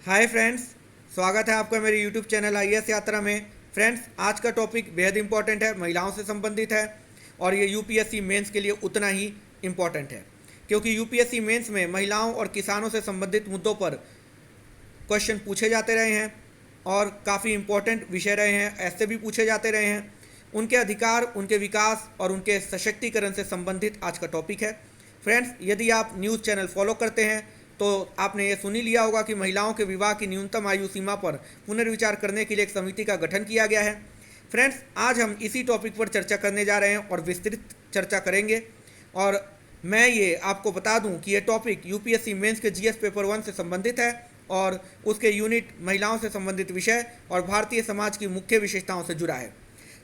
Hi friends, स्वागत है आपका मेरे यूट्यूब चैनल आईएएस यात्रा में। फ्रेंड्स, आज का टॉपिक बेहद इंपॉर्टेंट है, महिलाओं से संबंधित है और ये यूपीएससी मेंस के लिए उतना ही इम्पॉर्टेंट है, क्योंकि यूपीएससी मेंस में महिलाओं और किसानों से संबंधित मुद्दों पर क्वेश्चन पूछे जाते रहे हैं और काफ़ी इम्पोर्टेंट विषय रहे हैं, ऐसे भी पूछे जाते रहे हैं। उनके अधिकार, उनके विकास और उनके सशक्तिकरण से संबंधित आज का टॉपिक है। फ्रेंड्स, यदि आप न्यूज़ चैनल फॉलो करते हैं तो आपने ये सुन ही लिया होगा कि महिलाओं के विवाह की न्यूनतम आयु सीमा पर पुनर्विचार करने के लिए एक समिति का गठन किया गया है। फ्रेंड्स, आज हम इसी टॉपिक पर चर्चा करने जा रहे हैं और विस्तृत चर्चा करेंगे। और मैं ये आपको बता दूं कि ये टॉपिक यूपीएससी मेंस के जीएस पेपर 1 से संबंधित है और उसके यूनिट महिलाओं से संबंधित विषय और भारतीय समाज की मुख्य विशेषताओं से जुड़ा है।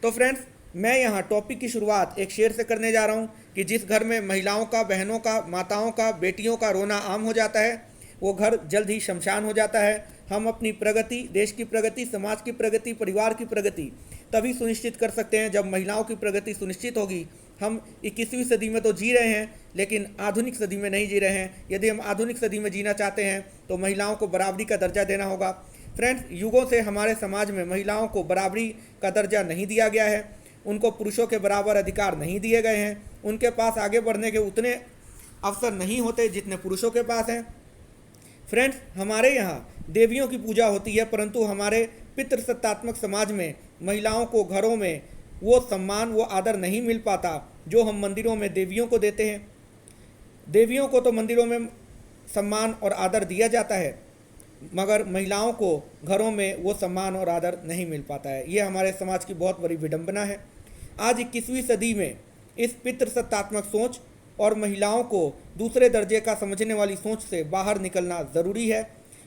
तो फ्रेंड्स, मैं यहाँ टॉपिक की शुरुआत एक शेर से करने जा रहा हूँ कि जिस घर में महिलाओं का, बहनों का, माताओं का, बेटियों का रोना आम हो जाता है, वो घर जल्द ही शमशान हो जाता है। हम अपनी प्रगति, देश की प्रगति, समाज की प्रगति, परिवार की प्रगति तभी सुनिश्चित कर सकते हैं जब महिलाओं की प्रगति सुनिश्चित होगी। हम 21वीं सदी में तो जी रहे हैं, लेकिन आधुनिक सदी में नहीं जी रहे हैं। यदि हम आधुनिक सदी में जीना चाहते हैं तो महिलाओं को बराबरी का दर्जा देना होगा। फ्रेंड्स, युगों से हमारे समाज में महिलाओं को बराबरी का दर्जा नहीं दिया गया है, उनको पुरुषों के बराबर अधिकार नहीं दिए गए हैं, उनके पास आगे बढ़ने के उतने अवसर नहीं होते जितने पुरुषों के पास हैं। फ्रेंड्स, हमारे यहाँ देवियों की पूजा होती है, परंतु हमारे पितृसत्तात्मक समाज में महिलाओं को घरों में वो सम्मान, वो आदर नहीं मिल पाता जो हम मंदिरों में देवियों को देते हैं। देवियों को तो मंदिरों में सम्मान और आदर दिया जाता है, मगर महिलाओं को घरों में वो सम्मान और आदर नहीं मिल पाता है। ये हमारे समाज की बहुत बड़ी विडंबना है। आज 21वीं सदी में इस पितृसत्तात्मक सोच और महिलाओं को दूसरे दर्जे का समझने वाली सोच से बाहर निकलना ज़रूरी है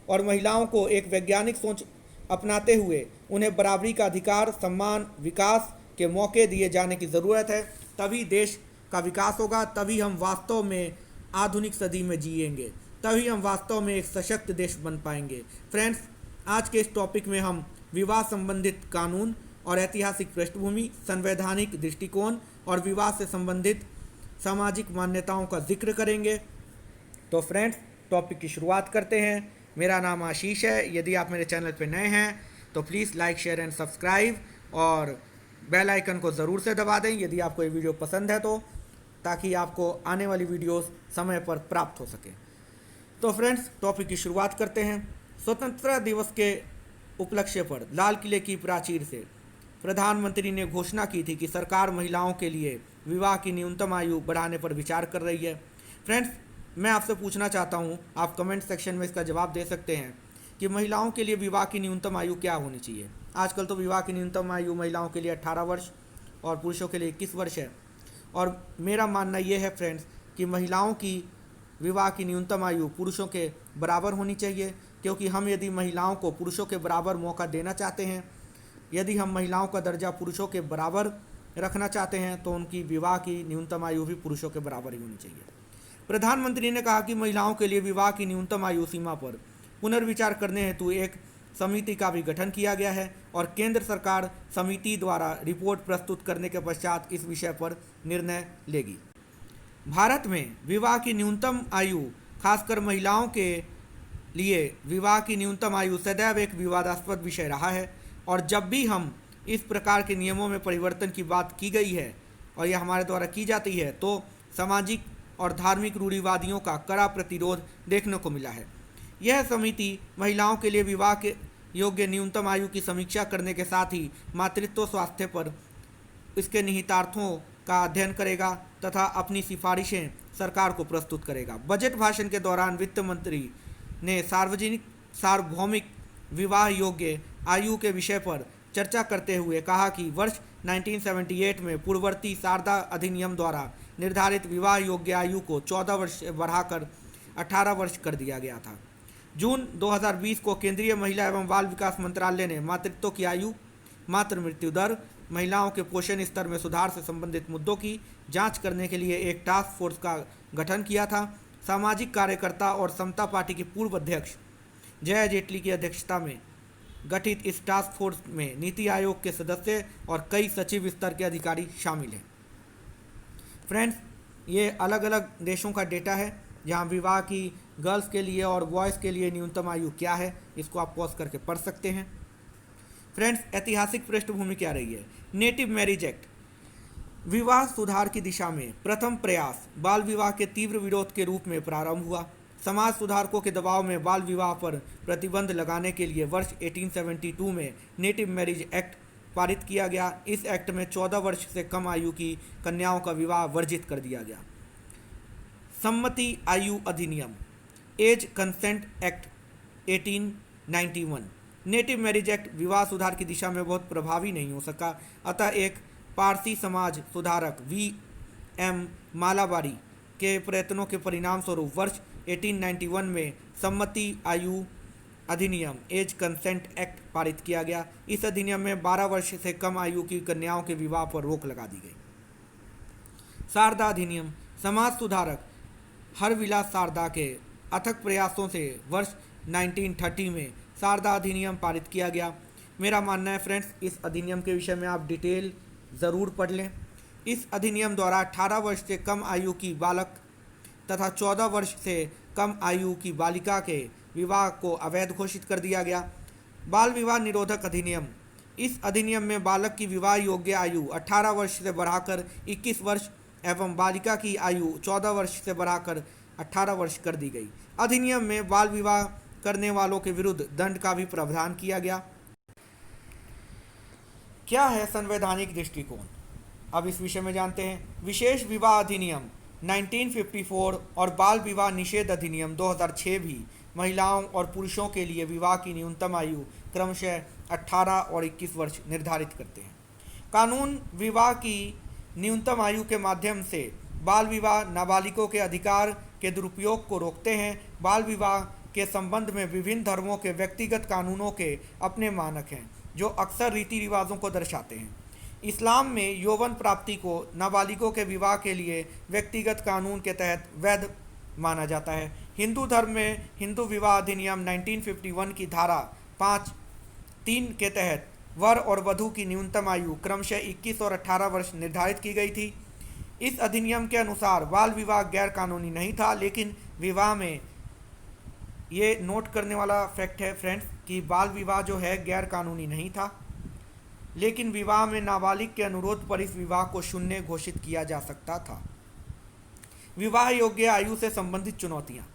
और महिलाओं को एक वैज्ञानिक सोच अपनाते हुए उन्हें बराबरी का अधिकार, सम्मान, विकास के मौके दिए जाने की ज़रूरत है। तभी देश का विकास होगा, तभी हम वास्तव में आधुनिक सदी में जिएंगे, तभी हम वास्तव में एक सशक्त देश बन पाएंगे। फ्रेंड्स, आज के इस टॉपिक में हम विवाह संबंधित कानून और ऐतिहासिक पृष्ठभूमि, संवैधानिक दृष्टिकोण और विवाह से संबंधित सामाजिक मान्यताओं का जिक्र करेंगे। तो फ्रेंड्स, टॉपिक की शुरुआत करते हैं। मेरा नाम आशीष है। यदि आप मेरे चैनल पर नए हैं तो please like, share and subscribe और बेल आइकन को ज़रूर से दबा दें यदि आपको ये वीडियो पसंद है तो, ताकि आपको आने वाली वीडियोस समय पर प्राप्त हो सके। तो फ्रेंड्स, टॉपिक की शुरुआत करते हैं। स्वतंत्रता दिवस के उपलक्ष्य पर लाल किले की प्राचीर से प्रधानमंत्री ने घोषणा की थी कि सरकार महिलाओं के लिए विवाह की न्यूनतम आयु बढ़ाने पर विचार कर रही है। फ्रेंड्स, मैं आपसे पूछना चाहता हूं, आप कमेंट सेक्शन में इसका जवाब दे सकते हैं कि महिलाओं के लिए विवाह की न्यूनतम आयु क्या होनी चाहिए। आजकल तो विवाह की न्यूनतम आयु महिलाओं के लिए 18 वर्ष और पुरुषों के लिए 21 वर्ष है। और मेरा मानना ये है फ्रेंड्स कि महिलाओं की विवाह की न्यूनतम आयु पुरुषों के बराबर होनी चाहिए, क्योंकि हम यदि महिलाओं को पुरुषों के बराबर मौका देना चाहते हैं, यदि हम महिलाओं का दर्जा पुरुषों के बराबर रखना चाहते हैं, तो उनकी विवाह की न्यूनतम आयु भी पुरुषों के बराबर ही होनी चाहिए। प्रधानमंत्री ने कहा कि महिलाओं के लिए विवाह की न्यूनतम आयु सीमा पर पुनर्विचार करने हेतु एक समिति का भी गठन किया गया है और केंद्र सरकार समिति द्वारा रिपोर्ट प्रस्तुत करने के पश्चात इस विषय पर निर्णय लेगी। भारत में विवाह की न्यूनतम आयु, खासकर महिलाओं के लिए विवाह की न्यूनतम आयु सदैव एक विवादास्पद विषय रहा है और जब भी हम इस प्रकार के नियमों में परिवर्तन की बात की गई है और यह हमारे द्वारा की जाती है तो सामाजिक और धार्मिक रूढ़िवादियों का कड़ा प्रतिरोध देखने को मिला है। यह समिति महिलाओं के लिए विवाह के योग्य न्यूनतम आयु की समीक्षा करने के साथ ही मातृत्व स्वास्थ्य पर इसके निहितार्थों का अध्ययन करेगा तथा अपनी सिफारिशें सरकार को प्रस्तुत करेगा। बजट भाषण के दौरान वित्त मंत्री ने सार्वजनिक सार्वभौमिक विवाह योग्य आयु के विषय पर चर्चा करते हुए कहा कि वर्ष 1978 में पूर्ववर्ती शारदा अधिनियम द्वारा निर्धारित विवाह योग्य आयु को 14 वर्ष से बढ़ाकर 18 वर्ष कर दिया गया था। जून 2020 को केंद्रीय महिला एवं बाल विकास मंत्रालय ने मातृत्व की आयु, मातृ मृत्यु दर, महिलाओं के पोषण स्तर में सुधार से संबंधित मुद्दों की जांच करने के लिए एक टास्क फोर्स का गठन किया था। सामाजिक कार्यकर्ता और समता पार्टी के पूर्व अध्यक्ष जया जेटली की अध्यक्षता में गठित इस टास्क फोर्स में नीति आयोग के सदस्य और कई सचिव स्तर के अधिकारी शामिल हैं। फ्रेंड्स, ये अलग अलग देशों का डेटा है जहां विवाह की गर्ल्स के लिए और बॉयज़ के लिए न्यूनतम आयु क्या है, इसको आप पॉज करके पढ़ सकते हैं। फ्रेंड्स, ऐतिहासिक पृष्ठभूमि क्या रही है? नेटिव मैरिज एक्ट विवाह सुधार की दिशा में प्रथम प्रयास बाल विवाह के तीव्र विरोध के रूप में प्रारंभ हुआ। समाज सुधारकों के दबाव में बाल विवाह पर प्रतिबंध लगाने के लिए वर्ष 1872 में नेटिव मैरिज एक्ट पारित किया गया। इस एक्ट में 14 वर्ष से कम आयु की कन्याओं का विवाह वर्जित कर दिया गया। सम्मति आयु अधिनियम age consent act 1891 native marriage act विवाह सुधार की दिशा में बहुत प्रभावी नहीं हो सका, अतः एक पारसी समाज सुधारक V.M. मालाबारी के प्रयत्नों के परिणाम स्वरूप वर्ष 1891 में सम्मति आयु अधिनियम एज कंसेंट एक्ट पारित किया गया। इस अधिनियम में 12 वर्ष से कम आयु की कन्याओं के विवाह पर रोक लगा दी गई। शारदा अधिनियम समाज सुधारक हरविलास शारदा के अथक प्रयासों से वर्ष 1930 में शारदा अधिनियम पारित किया गया। मेरा मानना है फ्रेंड्स, इस अधिनियम के विषय में आप डिटेल ज़रूर पढ़ लें। इस अधिनियम द्वारा 18 वर्ष से कम आयु की बालक तथा 14 वर्ष से कम आयु की बालिका के विवाह को अवैध घोषित कर दिया गया। बाल विवाह निरोधक अधिनियम इस अधिनियम में बालक की विवाह योग्य आयु 18 वर्ष से बढ़ाकर 21 वर्ष एवं बालिका की आयु 14 वर्ष से बढ़ाकर 18 वर्ष कर दी गई। अधिनियम में बाल विवाह करने वालों के विरुद्ध दंड का भी प्रावधान किया गया। क्या है संवैधानिक दृष्टिकोण? अब इस विषय में जानते हैं। विशेष विवाह अधिनियम 1954 और बाल विवाह निषेध अधिनियम 2006 भी महिलाओं और पुरुषों के लिए विवाह की न्यूनतम आयु क्रमशः 18 और 21 वर्ष निर्धारित करते हैं। कानून विवाह की न्यूनतम आयु के माध्यम से बाल विवाह नाबालिगों के अधिकार के दुरुपयोग को रोकते हैं। बाल विवाह के संबंध में विभिन्न धर्मों के व्यक्तिगत कानूनों के अपने मानक हैं जो अक्सर रीति रिवाजों को दर्शाते हैं। इस्लाम में यौवन प्राप्ति को नाबालिगों के विवाह के लिए व्यक्तिगत कानून के तहत वैध माना जाता है। हिंदू धर्म में हिंदू विवाह अधिनियम 1951 की धारा 5(3) के तहत वर और वधू की न्यूनतम आयु क्रमशः 21 और 18 वर्ष निर्धारित की गई थी। इस अधिनियम के अनुसार बाल विवाह गैर कानूनी नहीं था, लेकिन विवाह में ये नोट करने वाला फैक्ट है फ्रेंड्स कि बाल विवाह जो है गैर कानूनी नहीं था, लेकिन विवाह में नाबालिग के अनुरोध पर इस विवाह को शून्य घोषित किया जा सकता था। विवाह योग्य आयु से संबंधित चुनौतियां।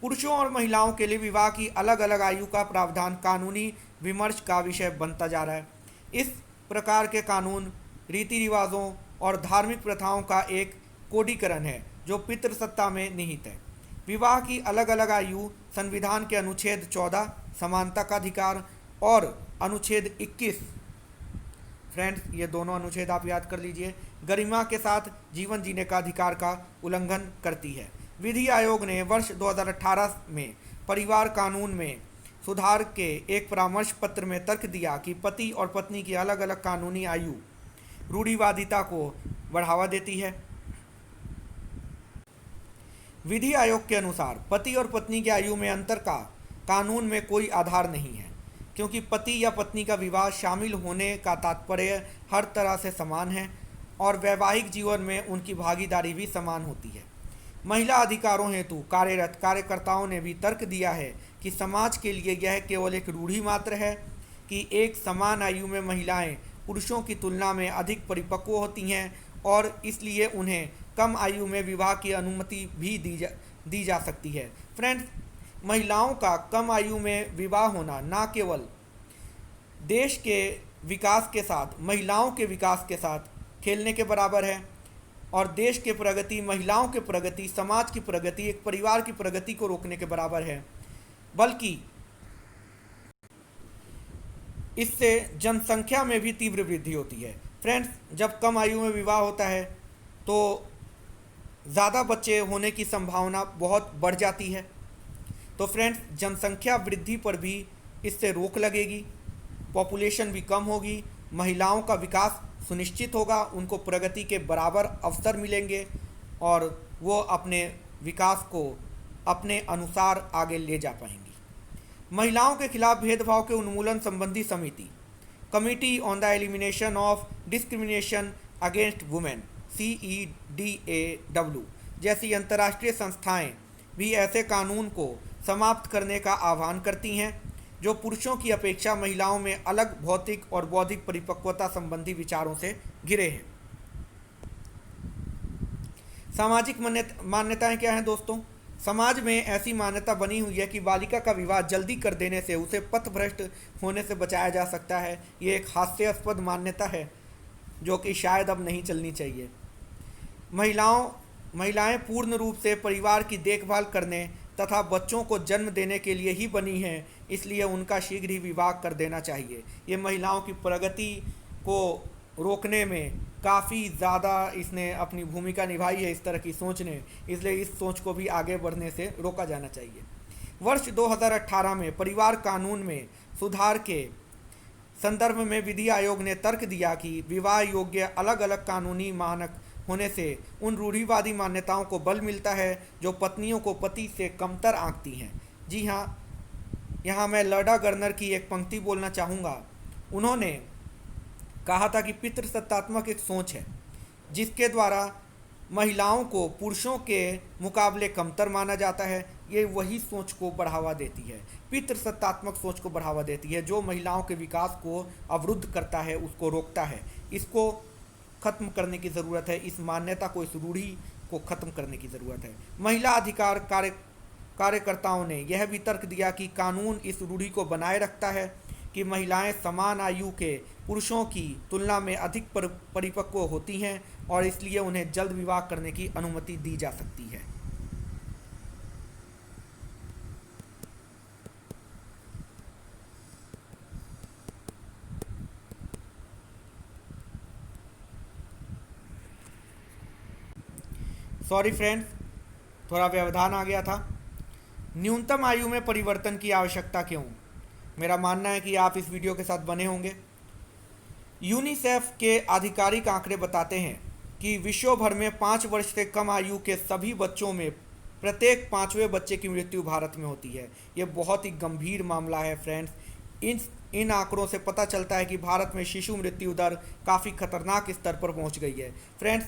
पुरुषों और महिलाओं के लिए विवाह की अलग अलग आयु का प्रावधान कानूनी विमर्श का विषय बनता जा रहा है। इस प्रकार के कानून रीति रिवाजों और धार्मिक प्रथाओं का एक कोडीकरण है जो पितृसत्ता में निहित है। विवाह की अलग अलग आयु संविधान के अनुच्छेद 14 समानता का अधिकार और अनुच्छेद 21 फ्रेंड्स, ये दोनों अनुच्छेद आप याद कर लीजिए, गरिमा के साथ जीवन जीने का अधिकार का उल्लंघन करती है। विधि आयोग ने वर्ष 2018 में परिवार कानून में सुधार के एक परामर्श पत्र में तर्क दिया कि पति और पत्नी की अलग अलग कानूनी आयु रूढ़िवादिता को बढ़ावा देती है। विधि आयोग के अनुसार पति और पत्नी की आयु में अंतर का कानून में कोई आधार नहीं है, क्योंकि पति या पत्नी का विवाह शामिल होने का तात्पर्य हर तरह से समान है और वैवाहिक जीवन में उनकी भागीदारी भी समान होती है। महिला अधिकारों हेतु कार्यरत कार्यकर्ताओं ने भी तर्क दिया है कि समाज के लिए यह केवल एक रूढ़ि मात्र है कि एक समान आयु में महिलाएं पुरुषों की तुलना में अधिक परिपक्व होती हैं और इसलिए उन्हें कम आयु में विवाह की अनुमति भी दी जा सकती है। फ्रेंड्स, महिलाओं का कम आयु में विवाह होना न केवल देश के विकास के साथ महिलाओं के विकास के साथ खेलने के बराबर है और देश के प्रगति, महिलाओं के प्रगति, समाज की प्रगति, एक परिवार की प्रगति को रोकने के बराबर है, बल्कि इससे जनसंख्या में भी तीव्र वृद्धि होती है। फ्रेंड्स, जब कम आयु में विवाह होता है तो ज़्यादा बच्चे होने की संभावना बहुत बढ़ जाती है। तो फ्रेंड्स, जनसंख्या वृद्धि पर भी इससे रोक लगेगी, पॉपुलेशन भी कम होगी, महिलाओं का विकास सुनिश्चित होगा, उनको प्रगति के बराबर अवसर मिलेंगे और वो अपने विकास को अपने अनुसार आगे ले जा पाएंगी। महिलाओं के खिलाफ भेदभाव के उन्मूलन संबंधी समिति committee on the elimination of discrimination against women CEDAW जैसी अंतर्राष्ट्रीय संस्थाएं भी ऐसे कानून को समाप्त करने का आह्वान करती हैं जो पुरुषों की अपेक्षा महिलाओं में अलग भौतिक और बौद्धिक परिपक्वता संबंधी विचारों से घिरे हैं। सामाजिक मान्यताएं क्या हैं दोस्तों? समाज में ऐसी मान्यता बनी हुई है कि बालिका का विवाह जल्दी कर देने से उसे पथभ्रष्ट होने से बचाया जा सकता है। ये एक हास्यास्पद मान्यता है जो कि शायद अब नहीं चलनी चाहिए। महिलाएं पूर्ण रूप से परिवार की देखभाल करने तथा बच्चों को जन्म देने के लिए ही बनी हैं, इसलिए उनका शीघ्र ही विवाह कर देना चाहिए। ये महिलाओं की प्रगति को रोकने में काफ़ी ज़्यादा इसने अपनी भूमिका निभाई है, इस तरह की सोच ने, इसलिए इस सोच को भी आगे बढ़ने से रोका जाना चाहिए। वर्ष 2018 में परिवार कानून में सुधार के संदर्भ में विधि आयोग ने तर्क दिया कि विवाह योग्य अलग अलग कानूनी मानक होने से उन रूढ़िवादी मान्यताओं को बल मिलता है जो पत्नियों को पति से कमतर आंकती हैं। जी हाँ, यहाँ मैं लर्डा गर्नर की एक पंक्ति बोलना चाहूँगा। उन्होंने कहा था कि पितृसत्तात्मक एक सोच है जिसके द्वारा महिलाओं को पुरुषों के मुकाबले कमतर माना जाता है। ये वही सोच को बढ़ावा देती है, पितृसत्तात्मक सोच को बढ़ावा देती है जो महिलाओं के विकास को अवरुद्ध करता है, उसको रोकता है। इसको खत्म करने की ज़रूरत है, इस मान्यता को, इस रूढ़ी को खत्म करने की ज़रूरत है। महिला अधिकार कार्यकर्ताओं ने यह भी तर्क दिया कि कानून इस रूढ़ी को बनाए रखता है कि महिलाएं समान आयु के पुरुषों की तुलना में अधिक परिपक्व होती हैं और इसलिए उन्हें जल्द विवाह करने की अनुमति दी जा सकती है। सॉरी फ्रेंड्स, थोड़ा व्यवधान आ गया था। न्यूनतम आयु में परिवर्तन की आवश्यकता क्यों? मेरा मानना है कि आप इस वीडियो के साथ बने होंगे। यूनिसेफ के आधिकारिक आंकड़े बताते हैं कि विश्व भर में 5 वर्ष से कम आयु के सभी बच्चों में प्रत्येक 5वें बच्चे की मृत्यु भारत में होती है। ये बहुत ही गंभीर मामला है फ्रेंड्स। इन आंकड़ों से पता चलता है कि भारत में शिशु मृत्यु दर काफ़ी खतरनाक स्तर पर पहुंच गई है। फ्रेंड्स,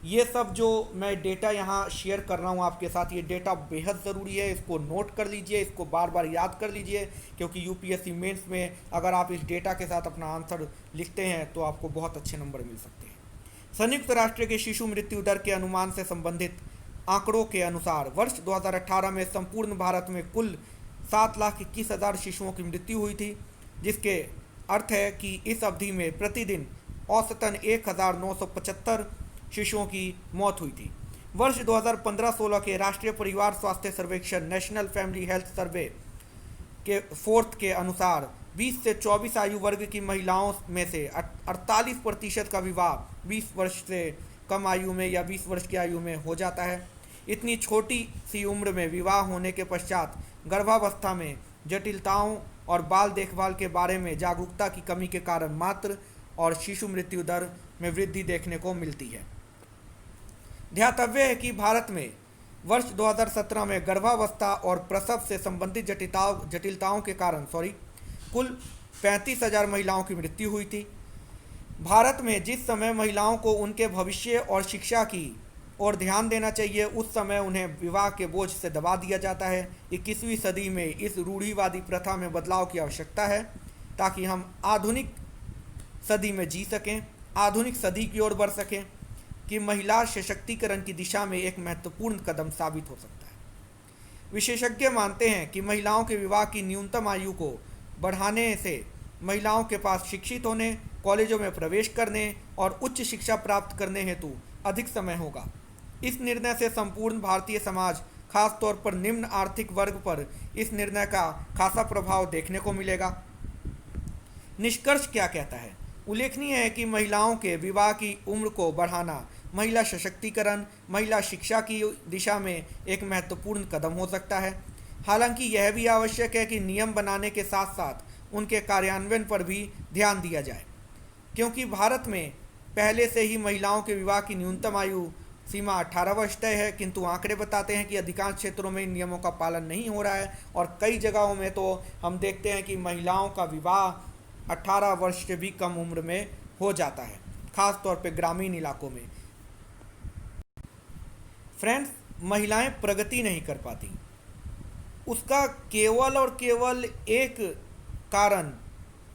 ये सब जो मैं डेटा यहाँ शेयर कर रहा हूँ आपके साथ, ये डेटा बेहद ज़रूरी है। इसको नोट कर लीजिए, इसको बार बार याद कर लीजिए, क्योंकि यूपीएससी मेंस में अगर आप इस डेटा के साथ अपना आंसर लिखते हैं तो आपको बहुत अच्छे नंबर मिल सकते हैं। संयुक्त राष्ट्र के शिशु मृत्यु दर के अनुमान से संबंधित आंकड़ों के अनुसार वर्ष 2018 में संपूर्ण भारत में कुल 7,21,000 शिशुओं की मृत्यु हुई थी, जिसके अर्थ है कि इस अवधि में प्रतिदिन औसतन 1,975 शिशुओं की मौत हुई थी। वर्ष 2015-16 के राष्ट्रीय परिवार स्वास्थ्य सर्वेक्षण नेशनल फैमिली हेल्थ सर्वे के 4th के अनुसार 20 से 24 आयु वर्ग की महिलाओं में से 48% का विवाह 20 वर्ष से कम आयु में या 20 वर्ष की आयु में हो जाता है। इतनी छोटी सी उम्र में विवाह होने के पश्चात गर्भावस्था में जटिलताओं और बाल देखभाल के बारे में जागरूकता की कमी के कारण मातृ और शिशु मृत्यु दर में वृद्धि देखने को मिलती है। ध्यातव्य है कि भारत में वर्ष 2017 में गर्भावस्था और प्रसव से संबंधित जटिलताओं के कारण कुल 35,000 महिलाओं की मृत्यु हुई थी। भारत में जिस समय महिलाओं को उनके भविष्य और शिक्षा की ओर ध्यान देना चाहिए, उस समय उन्हें विवाह के बोझ से दबा दिया जाता है। 21वीं सदी में इस रूढ़िवादी प्रथा में बदलाव की आवश्यकता है ताकि हम आधुनिक सदी में जी सकें, आधुनिक सदी की ओर बढ़ सकें, कि महिला सशक्तिकरण की दिशा में एक महत्वपूर्ण कदम साबित हो सकता है। विशेषज्ञ मानते हैं कि महिलाओं के विवाह की न्यूनतम आयु को बढ़ाने से महिलाओं के पास शिक्षित होने, कॉलेजों में प्रवेश करने और उच्च शिक्षा प्राप्त करने हेतु अधिक समय होगा। इस निर्णय से संपूर्ण भारतीय समाज, खास तौर पर निम्न आर्थिक वर्ग पर इस निर्णय का खासा प्रभाव देखने को मिलेगा। निष्कर्ष क्या कहता है? उल्लेखनीय है कि महिलाओं के विवाह की उम्र को बढ़ाना महिला सशक्तिकरण, महिला शिक्षा की दिशा में एक महत्वपूर्ण कदम हो सकता है। हालांकि यह भी आवश्यक है कि नियम बनाने के साथ साथ उनके कार्यान्वयन पर भी ध्यान दिया जाए, क्योंकि भारत में पहले से ही महिलाओं के विवाह की न्यूनतम आयु सीमा 18 वर्ष तय है, किंतु आंकड़े बताते हैं कि अधिकांश क्षेत्रों में इन नियमों का पालन नहीं हो रहा है और कई जगहों में तो हम देखते हैं कि महिलाओं का विवाह 18 वर्ष से भी कम उम्र में हो जाता है, खास तौर पे ग्रामीण इलाकों में। फ्रेंड्स, महिलाएं प्रगति नहीं कर पाती, उसका केवल और केवल एक कारण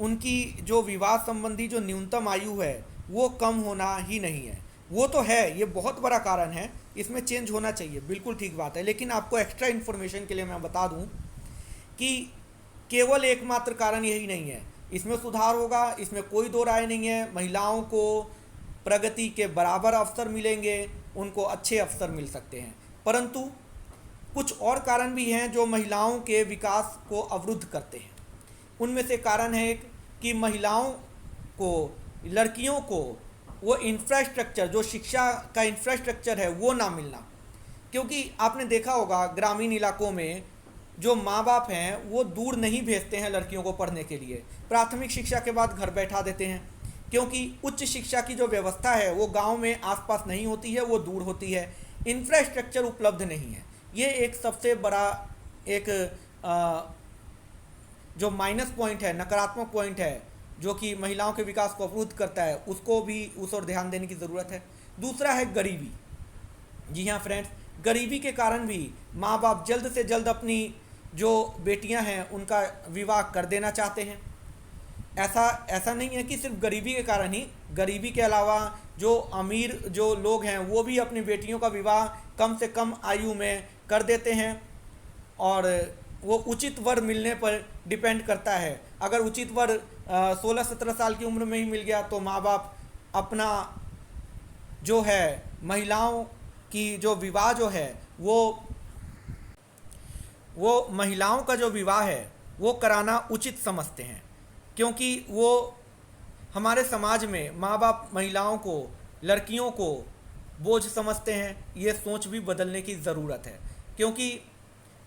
उनकी जो विवाह संबंधी जो न्यूनतम आयु है वो कम होना ही नहीं है। वो तो है, ये बहुत बड़ा कारण है, इसमें चेंज होना चाहिए, बिल्कुल ठीक बात है। लेकिन आपको एक्स्ट्रा इन्फॉर्मेशन के लिए मैं बता दूं कि केवल एकमात्र कारण यही नहीं है, इसमें सुधार होगा, इसमें कोई दो राय नहीं है। महिलाओं को प्रगति के बराबर अवसर मिलेंगे, उनको अच्छे अवसर मिल सकते हैं, परंतु कुछ और कारण भी हैं जो महिलाओं के विकास को अवरुद्ध करते हैं। उनमें से कारण है एक कि महिलाओं को, लड़कियों को वो इंफ्रास्ट्रक्चर, जो शिक्षा का इंफ्रास्ट्रक्चर है वो ना मिलना। क्योंकि आपने देखा होगा ग्रामीण इलाकों में जो माँ बाप हैं वो दूर नहीं भेजते हैं लड़कियों को पढ़ने के लिए, प्राथमिक शिक्षा के बाद घर बैठा देते हैं, क्योंकि उच्च शिक्षा की जो व्यवस्था है वो गांव में आसपास नहीं होती है, वो दूर होती है, इंफ्रास्ट्रक्चर उपलब्ध नहीं है। ये एक सबसे बड़ा एक जो माइनस पॉइंट है, नकारात्मक पॉइंट है, जो कि महिलाओं के विकास को अवरुद्ध करता है, उसको भी उस ओर ध्यान देने की ज़रूरत है। दूसरा है गरीबी। जी हाँ फ्रेंड्स, गरीबी के कारण भी माँ बाप जल्द से जल्द अपनी जो बेटियां हैं उनका विवाह कर देना चाहते हैं। ऐसा नहीं है कि सिर्फ गरीबी के कारण ही, गरीबी के अलावा जो अमीर जो लोग हैं वो भी अपनी बेटियों का विवाह कम से कम आयु में कर देते हैं, और वो उचित वर मिलने पर डिपेंड करता है। अगर उचित वर 16-17 साल की उम्र में ही मिल गया तो माँ बाप अपना जो है महिलाओं की जो विवाह जो है वो महिलाओं का जो विवाह है वो कराना उचित समझते हैं, क्योंकि वो हमारे समाज में माँ बाप महिलाओं को, लड़कियों को बोझ समझते हैं। ये सोच भी बदलने की ज़रूरत है, क्योंकि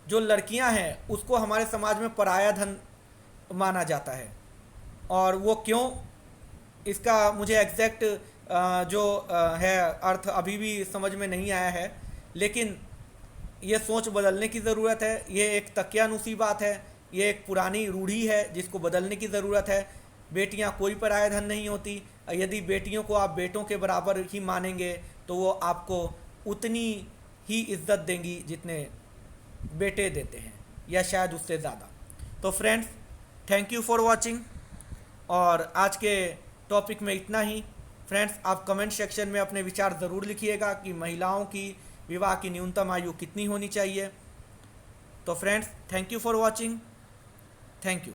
जो लड़कियां हैं उसको हमारे समाज में पराया धन माना जाता है। और वो क्यों, इसका मुझे एग्जैक्ट जो है अर्थ अभी भी समझ में नहीं आया है, लेकिन ये सोच बदलने की ज़रूरत है। ये एक तकियानुसी बात है, ये एक पुरानी रूढ़ी है जिसको बदलने की ज़रूरत है। बेटियां कोई पराया धन नहीं होती। यदि बेटियों को आप बेटों के बराबर ही मानेंगे तो वो आपको उतनी ही इज्जत देंगी जितने बेटे देते हैं, या शायद उससे ज़्यादा। तो friends, thank you for watching, और आज के टॉपिक में इतना ही। फ्रेंड्स, आप कमेंट सेक्शन में अपने विचार ज़रूर लिखिएगा कि महिलाओं की विवाह की न्यूनतम आयु कितनी होनी चाहिए। तो friends, thank you for watching, thank you.